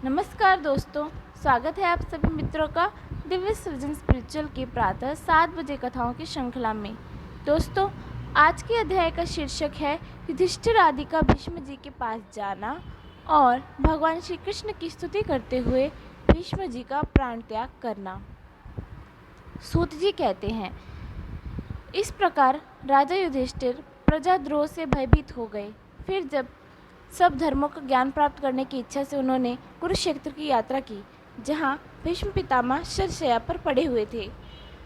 नमस्कार दोस्तों, स्वागत है आप सभी मित्रों का दिव्य सृजन स्पिरिचुअल की प्रातः 7 बजे कथाओं की श्रृंखला में। दोस्तों, आज के अध्याय का शीर्षक है युधिष्ठिर आदि का भीष्म जी के पास जाना और भगवान श्री कृष्ण की स्तुति करते हुए भीष्म जी का प्राण त्याग करना। सूत जी कहते हैं, इस प्रकार राजा युधिष्ठिर प्रजाद्रोह से भयभीत हो गए। फिर जब सब धर्मों का ज्ञान प्राप्त करने की इच्छा से उन्होंने कुरुक्षेत्र की यात्रा की, जहाँ भीष्म पितामह शरशय्या पर पड़े हुए थे।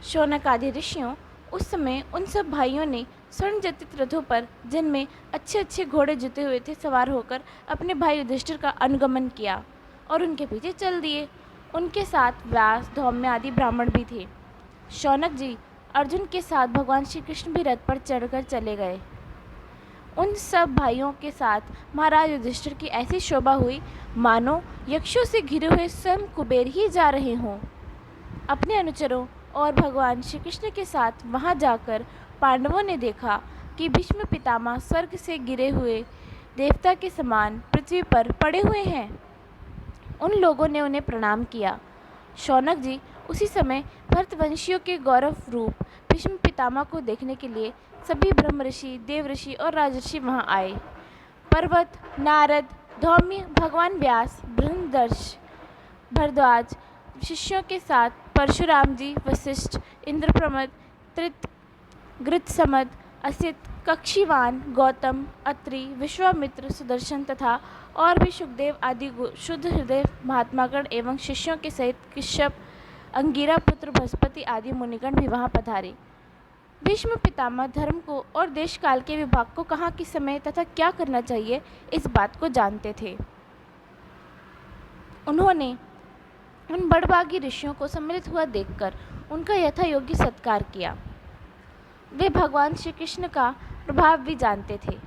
शौनक आदि ऋषियों उस समय उन सब भाइयों ने स्वर्ण जटित रथों पर, जिनमें अच्छे अच्छे घोड़े जुते हुए थे, सवार होकर अपने भाई युधिष्ठिर का अनुगमन किया और उनके पीछे चल दिए। उनके साथ व्यास, धौम्य आदि ब्राह्मण भी थे। शौनक जी अर्जुन के साथ भगवान श्री कृष्ण भी रथ पर चढ़कर चले गए। उन सब भाइयों के साथ महाराज युधिष्ठिर की ऐसी शोभा हुई मानो यक्षों से घिरे हुए स्वयं कुबेर ही जा रहे हों। अपने अनुचरों और भगवान श्री कृष्ण के साथ वहां जाकर पांडवों ने देखा कि भीष्म पितामह स्वर्ग से गिरे हुए देवता के समान पृथ्वी पर पड़े हुए हैं। उन लोगों ने उन्हें प्रणाम किया। शौनक जी उसी समय भरतवंशियों के गौरव रूप भीष्म पितामह को देखने के लिए सभी ब्रह्म ऋषि, देव ऋषि और राजर्षि वहां आए। पर्वत, नारद, धौम्य, भगवान व्यास, बृहदर्ष, भरद्वाज शिष्यों के साथ परशुराम जी, वशिष्ठ, इंद्रप्रमद, त्रित, गृत्समद, असित, कक्षीवान, गौतम, अत्रि, विश्वामित्र, सुदर्शन तथा और भी सुखदेव आदि शुद्ध हृदय महात्मागण एवं शिष्यों के सहित कश्यप, अंगिरा पुत्र बृहस्पति आदि मुनिगण भी वहां पधारे। भीष्म पितामह धर्म को और देश काल के विभाग को कहाँ, किस समय तथा क्या करना चाहिए, इस बात को जानते थे। उन्होंने उन बड़भागी ऋषियों को सम्मिलित हुआ देखकर उनका यथा योग्य सत्कार किया। वे भगवान श्री कृष्ण का प्रभाव भी जानते थे,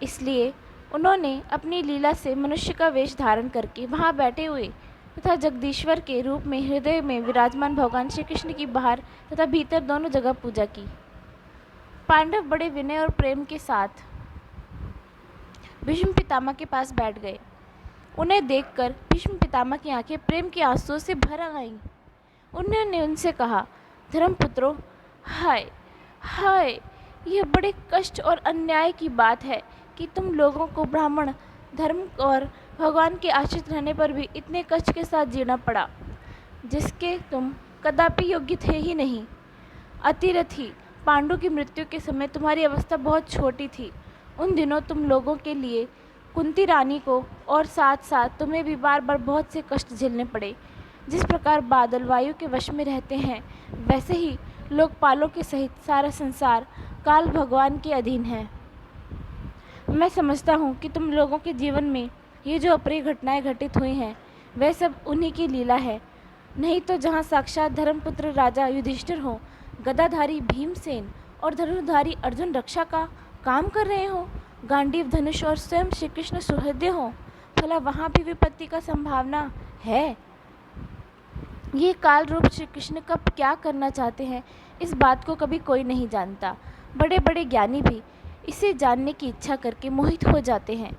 इसलिए उन्होंने अपनी लीला से मनुष्य का वेश धारण करके वहां बैठे हुए तथा जगदीश्वर के रूप में हृदय में विराजमान भगवान श्री कृष्ण की बाहर तथा भीतर दोनों जगह पूजा की। पांडव बड़े विनय और प्रेम के साथ भीष्म पितामह के पास बैठ गए। उन्हें देखकर भीष्म पितामह की आंखें प्रेम के आंसुओं से भर आईं। उन्होंने उनसे कहा, धर्मपुत्रों, हाय हाय, यह बड़े कष्ट और अन्याय की बात है कि तुम लोगों को ब्राह्मण धर्म और भगवान के आश्रित रहने पर भी इतने कष्ट के साथ जीना पड़ा, जिसके तुम कदापि योग्य थे ही नहीं। अतिरथी पांडु की मृत्यु के समय तुम्हारी अवस्था बहुत छोटी थी। उन दिनों तुम लोगों के लिए कुंती रानी को और साथ साथ तुम्हें भी बार बार बहुत से कष्ट झेलने पड़े। जिस प्रकार बादल वायु के वश में रहते हैं, वैसे ही लोकपालों के सहित सारा संसार काल भगवान के अधीन है। मैं समझता हूँ कि तुम लोगों के जीवन में ये जो अप्रिय घटनाएं घटित हुई हैं, वह सब उन्हीं की लीला है। नहीं तो जहाँ साक्षात धर्मपुत्र राजा युधिष्ठिर हो, गदाधारी भीमसेन और धनुर्धारी अर्जुन रक्षा का काम कर रहे हो, गांडीव धनुष और स्वयं श्री कृष्ण सुहृदय हो, भला वहाँ भी विपत्ति का संभावना है। ये काल रूप श्री कृष्ण कब क्या करना चाहते हैं, इस बात को कभी कोई नहीं जानता। बड़े बड़े ज्ञानी भी इसे जानने की इच्छा करके मोहित हो जाते हैं।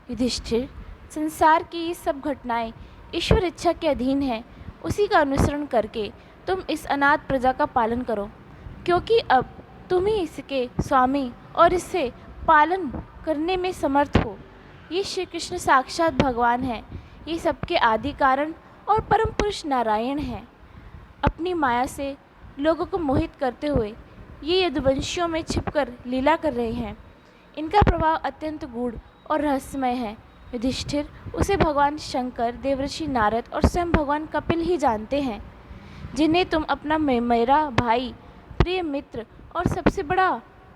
युधिष्ठिर, संसार की ये सब घटनाएं ईश्वर इच्छा के अधीन है। उसी का अनुसरण करके तुम इस अनाथ प्रजा का पालन करो, क्योंकि अब तुम ही इसके स्वामी और इसे पालन करने में समर्थ हो। ये श्री कृष्ण साक्षात भगवान है। ये सबके आदि कारण और परम पुरुष नारायण हैं। अपनी माया से लोगों को मोहित करते हुए ये यदुवंशियों में छिपकर लीला कर रहे हैं। इनका प्रभाव अत्यंत गूढ़ और रहस्यमय है। युधिष्ठिर, उसे भगवान शंकर, देवऋषि नारद और स्वयं भगवान कपिल ही जानते हैं, जिन्हें तुम अपना मेरा भाई, प्रिय मित्र और सबसे बड़ा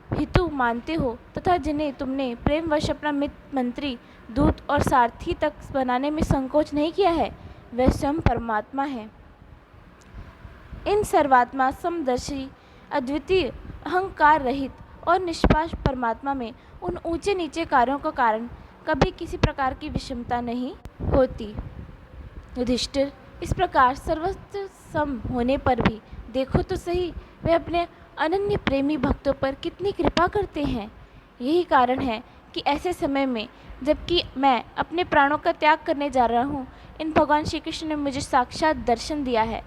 हितु मानते हो, तथा जिन्हें तुमने प्रेमवश अपना मित्र, मंत्री, दूत और सारथी तक बनाने में संकोच नहीं किया है, वह स्वयं परमात्मा है। इन सर्वात्मा, समदर्शी, अद्वितीय, अहंकार रहित और निष्पाश परमात्मा में उन ऊंचे नीचे कार्यों का कारण कभी किसी प्रकार की विषमता नहीं होती। युधिष्ठिर, इस प्रकार सर्वत्र सम होने पर भी देखो तो सही, वे अपने अनन्य प्रेमी भक्तों पर कितनी कृपा करते हैं। यही कारण है कि ऐसे समय में, जबकि मैं अपने प्राणों का त्याग करने जा रहा हूँ, इन भगवान श्री कृष्ण ने मुझे साक्षात दर्शन दिया है।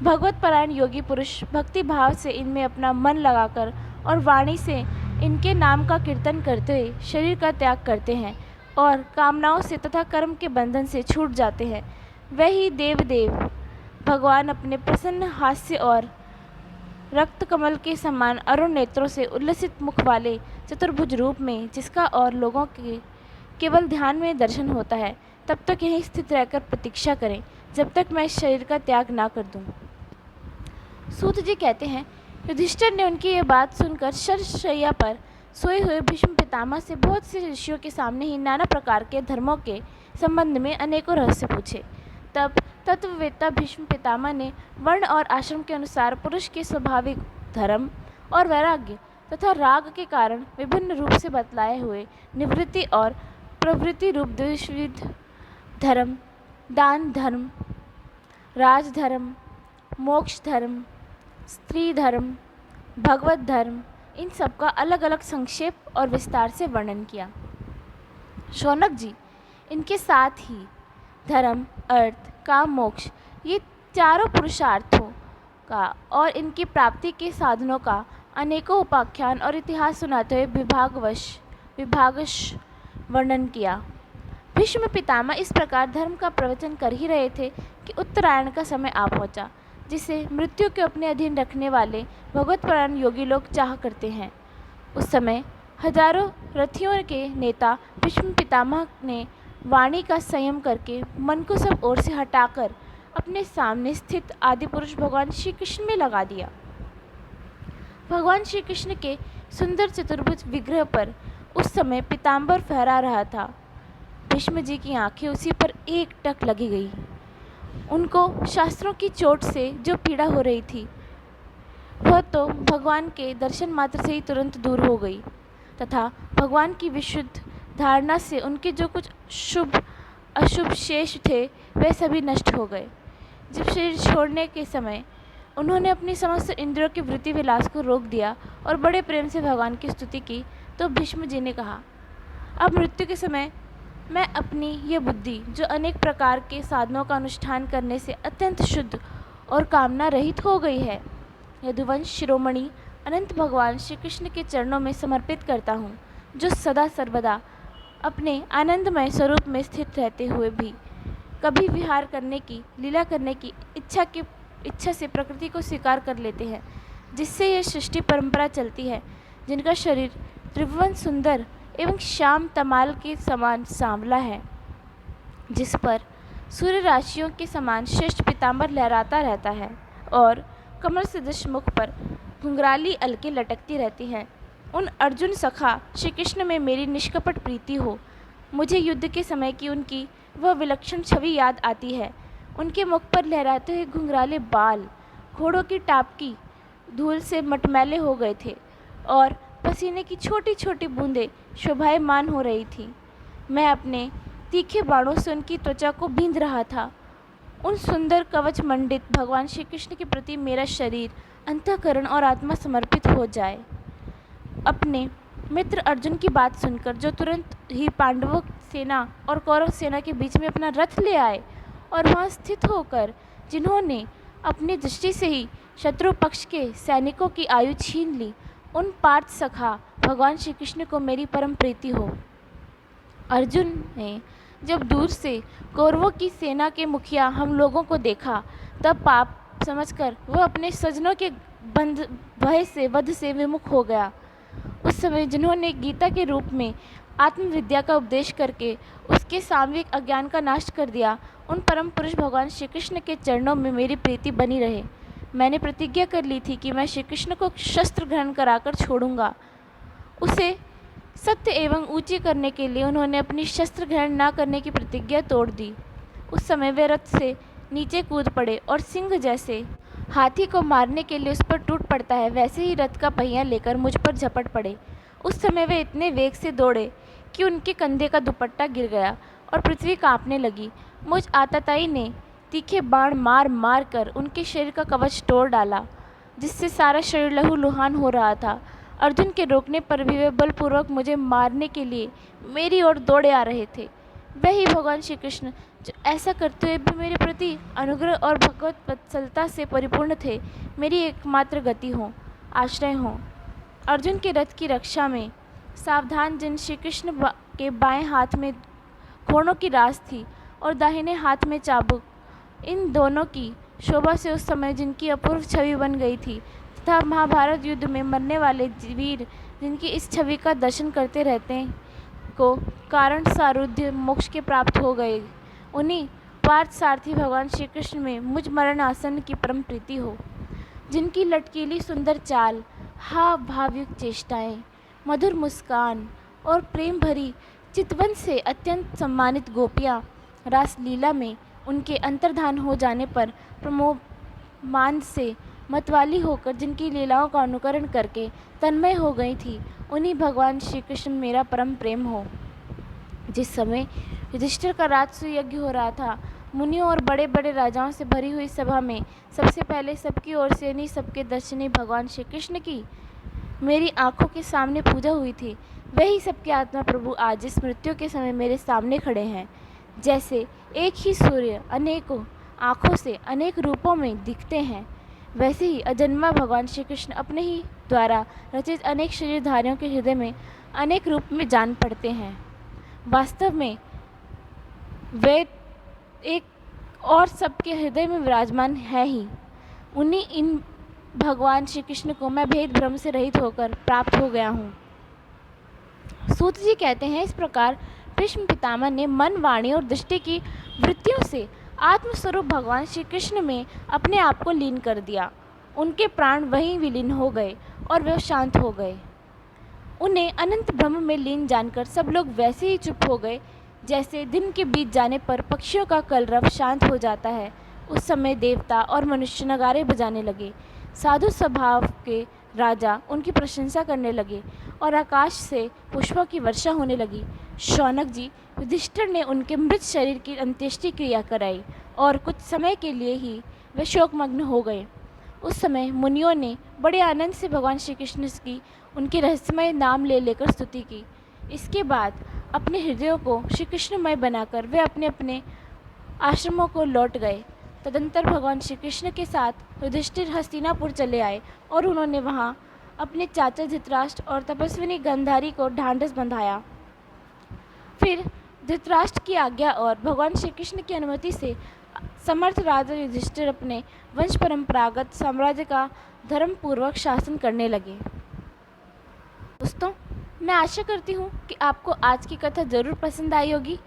भगवत परायण योगी पुरुष भक्ति भाव से इनमें अपना मन लगाकर और वाणी से इनके नाम का कीर्तन करते हुए शरीर का त्याग करते हैं और कामनाओं से तथा कर्म के बंधन से छूट जाते हैं। वही देव भगवान अपने प्रसन्न हास्य और रक्त कमल के समान अरुण नेत्रों से उल्लसित मुख वाले चतुर्भुज रूप में, जिसका और लोगों के केवल ध्यान में दर्शन होता है, तब तक यहीं स्थित रहकर प्रतीक्षा करें जब तक मैं इस शरीर का त्याग ना कर दूं। सूत जी कहते हैं, युधिष्ठिर ने उनकी ये बात सुनकर शरशैया पर सोए हुए भीष्म पितामह से बहुत से ऋषियों के सामने ही नाना प्रकार के धर्मों के संबंध में अनेकों रहस्य पूछे। तब तत्ववेत्ता भीष्म पितामह ने वर्ण और आश्रम के अनुसार पुरुष के स्वाभाविक धर्म और वैराग्य तथा राग के कारण विभिन्न रूप से बतलाए हुए निवृत्ति और प्रवृत्ति रूप द्विविध धर्म, दान धर्म, राजधर्म, मोक्ष धर्म, स्त्री धर्म, भगवत धर्म, इन सब का अलग अलग संक्षेप और विस्तार से वर्णन किया। शौनक जी, इनके साथ ही धर्म, अर्थ, काम, मोक्ष, ये चारों पुरुषार्थों का और इनकी प्राप्ति के साधनों का अनेकों उपाख्यान और इतिहास सुनाते हुए विभागश वर्णन किया। भीष्म पितामह इस प्रकार धर्म का प्रवचन कर ही रहे थे कि उत्तरायण का समय आ पहुंचा, जिसे मृत्यु के अपने अधीन रखने वाले भगवत परायण योगी लोग चाह करते हैं। उस समय हजारों रथियों के नेता भीष्म पितामह ने वाणी का संयम करके मन को सब ओर से हटाकर अपने सामने स्थित आदि पुरुष भगवान श्री कृष्ण में लगा दिया। भगवान श्री कृष्ण के सुंदर चतुर्भुज विग्रह पर उस समय पीताम्बर फहरा रहा था। भीष्म जी की आंखें उसी पर एक टक लगी गई। उनको शास्त्रों की चोट से जो पीड़ा हो रही थी, वह तो भगवान के दर्शन मात्र से ही तुरंत दूर हो गई तथा भगवान की विशुद्ध धारणा से उनके जो कुछ शुभ अशुभ शेष थे, वे सभी नष्ट हो गए। जब शरीर छोड़ने के समय उन्होंने अपनी समस्त इंद्रियों की वृत्ति विलास को रोक दिया और बड़े प्रेम से भगवान की स्तुति की, तो भीष्म जी ने कहा, अब मृत्यु के समय मैं अपनी ये बुद्धि, जो अनेक प्रकार के साधनों का अनुष्ठान करने से अत्यंत शुद्ध और कामना रहित हो गई है, यदुवंश शिरोमणि अनंत भगवान श्री कृष्ण के चरणों में समर्पित करता हूँ, जो सदा सर्वदा अपने आनंदमय स्वरूप में स्थित रहते हुए भी कभी विहार करने की, लीला करने की इच्छा से प्रकृति को स्वीकार कर लेते हैं, जिससे यह सृष्टि परंपरा चलती है, जिनका शरीर त्रिभुवन सुंदर एवं श्याम तमाल के समान सांवला है, जिस पर सूर्य राशियों के समान श्रेष्ठ पीताम्बर लहराता रहता है और कमल सदृश मुख पर घुंघराली अलकें लटकती रहती हैं। उन अर्जुन सखा श्री कृष्ण में मेरी निष्कपट प्रीति हो। मुझे युद्ध के समय की उनकी वह विलक्षण छवि याद आती है। उनके मुख पर लहराते हुए घुंघराले बाल घोड़ों की टापकी धूल से मटमैले हो गए थे और पसीने की छोटी छोटी बूंदें शोभायमान हो रही थी। मैं अपने तीखे बाणों से उनकी त्वचा को बींध रहा था। उन सुंदर कवच मंडित भगवान श्री कृष्ण के प्रति मेरा शरीर, अंतःकरण और आत्मा समर्पित हो जाए। अपने मित्र अर्जुन की बात सुनकर, जो तुरंत ही पांडवों सेना और कौरव सेना के बीच में अपना रथ ले आए और वहां स्थित होकर जिन्होंने अपनी दृष्टि से ही शत्रु पक्ष के सैनिकों की आयु छीन ली, उन पार्थ सखा भगवान श्री कृष्ण को मेरी परम प्रीति हो। अर्जुन ने जब दूर से कौरवों की सेना के मुखिया हम लोगों को देखा, तब पाप समझकर वह अपने स्वजनों के बंध भय से वध से विमुख हो गया। उस समय जिन्होंने गीता के रूप में आत्मविद्या का उपदेश करके उसके सामयिक अज्ञान का नाश कर दिया, उन परम पुरुष भगवान श्री कृष्ण के चरणों में मेरी प्रीति बनी रहे। मैंने प्रतिज्ञा कर ली थी कि मैं श्री कृष्ण को शस्त्र ग्रहण कराकर छोड़ूंगा। उसे सत्य एवं ऊंची करने के लिए उन्होंने अपनी शस्त्र ग्रहण न करने की प्रतिज्ञा तोड़ दी। उस समय वे रथ से नीचे कूद पड़े और सिंह जैसे हाथी को मारने के लिए उस पर टूट पड़ता है, वैसे ही रथ का पहिया लेकर मुझ पर झपट पड़े। उस समय वे इतने वेग से दौड़े कि उनके कंधे का दुपट्टा गिर गया और पृथ्वी कांपने लगी। मुझ आतताई ने तीखे बाण मार मार कर उनके शरीर का कवच तोड़ डाला, जिससे सारा शरीर लहूलुहान हो रहा था अर्जुन के रोकने पर भी वे बलपूर्वक मुझे मारने के लिए मेरी ओर दौड़े आ रहे थे। वही भगवान श्री कृष्ण जो ऐसा करते हुए भी मेरे प्रति अनुग्रह और भगवत वत्सलता से परिपूर्ण थे, मेरी एकमात्र गति हो, आश्रय हो। अर्जुन के रथ की रक्षा में सावधान जिन श्री कृष्ण के बाएं हाथ में घोड़ों की रास थी और दाहिने हाथ में चाबुक, इन दोनों की शोभा से उस समय जिनकी अपूर्व छवि बन गई थी तथा महाभारत युद्ध में मरने वाले वीर जिनकी इस छवि का दर्शन करते रहते को कारण सारुध्य मोक्ष के प्राप्त हो गए, उन्हीं पार्थ सारथी भगवान श्री कृष्ण में मुझ मरण आसन की परम प्रीति हो। जिनकी लटकीली सुंदर चाल, हाव भावयुक्त चेष्टाएं, मधुर मुस्कान और प्रेम भरी चितवन से अत्यंत सम्मानित गोपियाँ रासलीला में उनके अंतर्धान हो जाने पर प्रमोद से मतवाली होकर जिनकी लीलाओं का अनुकरण करके तन्मय हो गई थी, उन्हीं भगवान श्री कृष्ण मेरा परम प्रेम हो। जिस समय युधिष्ठिर का राजसूय यज्ञ हो रहा था, मुनियों और बड़े बड़े राजाओं से भरी हुई सभा में सबसे पहले सबकी ओर से नहीं सबके दर्शनी भगवान श्री कृष्ण की मेरी आंखों के सामने पूजा हुई थी, वही सबके आत्मा प्रभु आज इस मृत्यु के समय मेरे सामने खड़े हैं। जैसे एक ही सूर्य अनेकों आँखों से अनेक रूपों में दिखते हैं, वैसे ही अजन्मा भगवान श्री कृष्ण अपने ही द्वारा रचित अनेक शरीरधारियों के हृदय में अनेक रूप में जान पड़ते हैं। वास्तव में वे एक और सबके हृदय में विराजमान है ही। उन्हीं इन भगवान श्री कृष्ण को मैं भेद भ्रम से रहित होकर प्राप्त हो गया हूँ। सूत जी कहते हैं, इस प्रकार भीष्म पितामह ने मन, वाणी और दृष्टि की वृत्तियों से आत्मस्वरूप भगवान श्री कृष्ण में अपने आप को लीन कर दिया। उनके प्राण वहीं विलीन हो गए और वे शांत हो गए। उन्हें अनंत ब्रह्म में लीन जानकर सब लोग वैसे ही चुप हो गए जैसे दिन के बीत जाने पर पक्षियों का कलरव शांत हो जाता है। उस समय देवता और मनुष्य नगारे बजाने लगे, साधु स्वभाव के राजा उनकी प्रशंसा करने लगे और आकाश से पुष्पों की वर्षा होने लगी। शौनक जी, युधिष्ठिर ने उनके मृत शरीर की अंत्येष्टि क्रिया कराई और कुछ समय के लिए ही वे शोकमग्न हो गए। उस समय मुनियों ने बड़े आनंद से भगवान श्री कृष्ण की उनके रहस्यमय नाम ले लेकर स्तुति की। इसके बाद अपने हृदयों को श्री कृष्णमय बनाकर वे अपने अपने आश्रमों को लौट गए। तदंतर भगवान श्री कृष्ण के साथ युधिष्ठिर हस्तिनापुर चले आए और उन्होंने वहाँ अपने चाचा धृतराष्ट्र और तपस्विनी गांधारी को ढांढस बंधाया। फिर धृतराष्ट्र की आज्ञा और भगवान श्री कृष्ण की अनुमति से समर्थ राजा युधिष्ठिर अपने वंश परंपरागत साम्राज्य का धर्मपूर्वक शासन करने लगे। दोस्तों, मैं आशा करती हूँ कि आपको आज की कथा ज़रूर पसंद आई होगी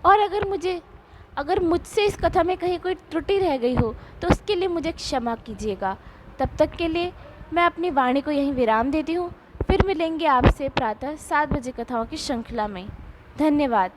और अगर मुझसे इस कथा में कहीं कोई त्रुटि रह गई हो तो उसके लिए मुझे क्षमा कीजिएगा। तब तक के लिए मैं अपनी वाणी को यहीं विराम देती हूँ। फिर मिलेंगे आपसे प्रातः 7 बजे कथाओं की श्रृंखला में। धन्यवाद।